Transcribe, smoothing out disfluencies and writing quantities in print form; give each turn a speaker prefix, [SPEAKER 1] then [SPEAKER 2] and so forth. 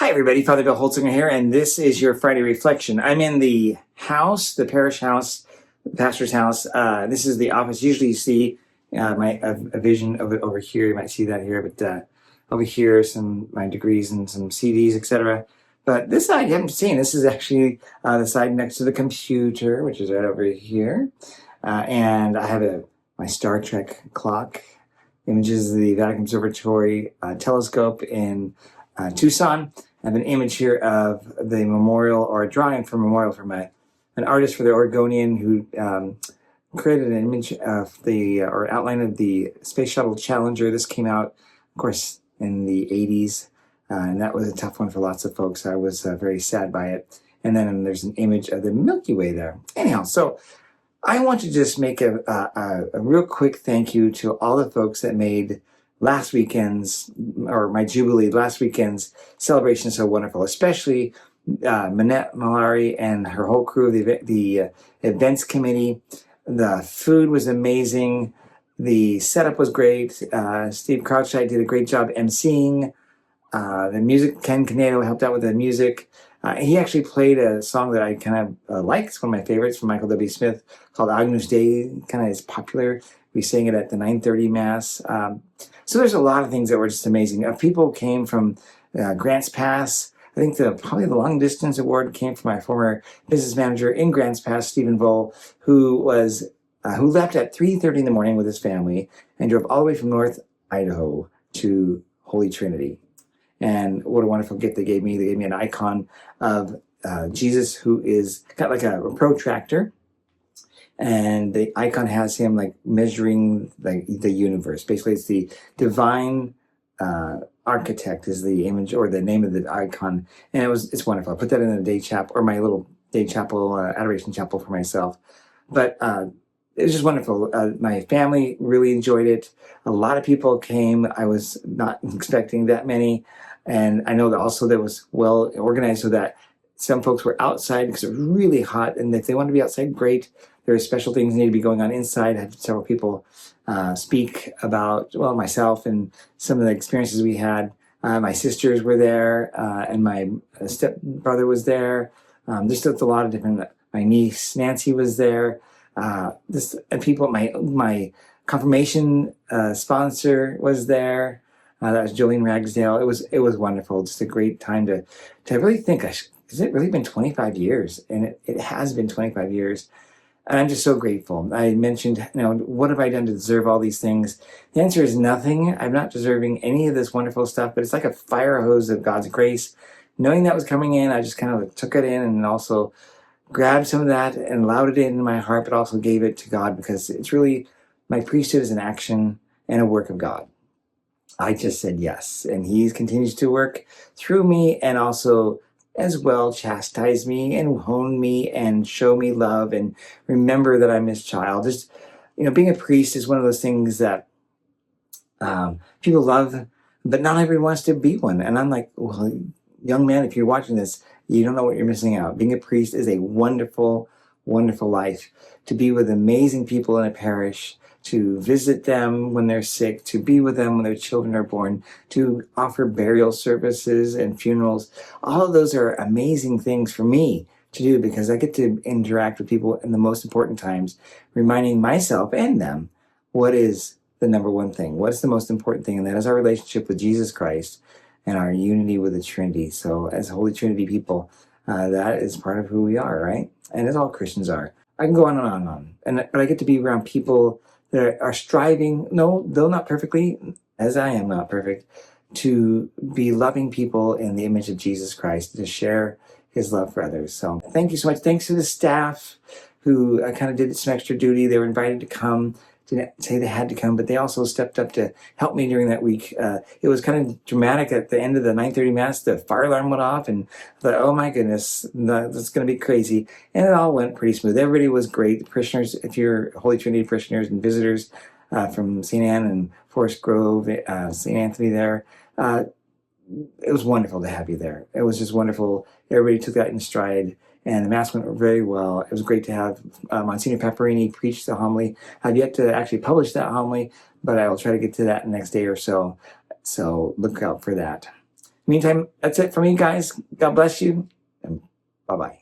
[SPEAKER 1] Hi, everybody. Father Bill Holtzinger here, and this is your Friday Reflection. I'm in the house, the parish house, the pastor's house. This is the office. Usually you see a vision of it over here. You might see that here, but over here, my degrees and some CDs, etc. But this side you haven't seen. This is actually the side next to the computer, which is right over here. And I have my Star Trek clock, images of the Vatican Observatory telescope in Tucson. I have an image here of the memorial, or a drawing for memorial from an artist for the Oregonian who created an image of or outline of the Space Shuttle Challenger. This came out, of course, in the 80s, and that was a tough one for lots of folks. I was very sad by it. And then there's an image of the Milky Way there. Anyhow, so I want to just make a real quick thank you to all the folks that made last weekend's celebration so wonderful, especially Manette Malari and her whole crew of the events committee. The food was amazing. The setup was great. Steve Crouchite did a great job emceeing. The music, Ken Canedo helped out with the music. He actually played a song that I kind of like. It's one of my favorites from Michael W. Smith called Agnus Dei. Kind of is popular. We sang it at the 9:30 Mass. So there's a lot of things that were just amazing. People came from Grants Pass. I think probably the long distance award came from my former business manager in Grants Pass, Stephen Voll, who left at 3:30 in the morning with his family and drove all the way from North Idaho to Holy Trinity. And what a wonderful gift they gave me. They gave me an icon of Jesus, who is kind of like a protractor. And the icon has him like measuring the universe. Basically, it's the divine architect is the image or the name of the icon. And it's wonderful. I put that in the day chapel, or my little day chapel, adoration chapel for myself. But it was just wonderful. My family really enjoyed it. A lot of people came. I was not expecting that many. And I know that also that was well organized so that some folks were outside because it was really hot. And if they wanted to be outside, great. There are special things that need to be going on inside. I had several people speak about, myself and some of the experiences we had. My sisters were there, and my stepbrother was there. Just a lot of different, my niece Nancy was there. People, my confirmation sponsor was there. That was Jolene Ragsdale. It was wonderful. Just a great time to really think, has it really been 25 years? And it has been 25 years. And I'm just so grateful. I mentioned, what have I done to deserve all these things? The answer is nothing. I'm not deserving any of this wonderful stuff, but it's like a fire hose of God's grace. Knowing that was coming in, I just kind of took it in and also grabbed some of that and allowed it in my heart, but also gave it to God because it's really, my priesthood is an action and a work of God. I just said yes. And he continues to work through me and also as well chastise me and hone me and show me love and remember that I'm his child. Just, being a priest is one of those things that people love, but not everyone wants to be one. And I'm like, well, young man, if you're watching this, you don't know what you're missing out. Being a priest is a wonderful, wonderful life. To be with amazing people in a parish, to visit them when they're sick, to be with them when their children are born, to offer burial services and funerals. All of those are amazing things for me to do because I get to interact with people in the most important times, reminding myself and them what is the number one thing, what is the most important thing, and that is our relationship with Jesus Christ and our unity with the Trinity. So as Holy Trinity people, that is part of who we are, right? And as all Christians are. I can go on and on and on. But I get to be around people that are striving, though not perfectly, as I am not perfect, to be loving people in the image of Jesus Christ, to share his love for others. So thank you so much. Thanks to the staff who kind of did some extra duty. They were invited to come. Didn't say they had to come, but they also stepped up to help me during that week. It was kind of dramatic at the end of the 9:30 Mass. The fire alarm went off, and I thought, oh my goodness, that's going to be crazy. And it all went pretty smooth. Everybody was great. The parishioners, if you're Holy Trinity parishioners and visitors from St. Anne and Forest Grove, St. Anthony there, it was wonderful to have you there. It was just wonderful. Everybody took that in stride. And the Mass went very well. It was great to have Monsignor Paparini preach the homily. I've yet to actually publish that homily, but I will try to get to that next day or so. So look out for that. Meantime, that's it for me, guys. God bless you, and bye bye.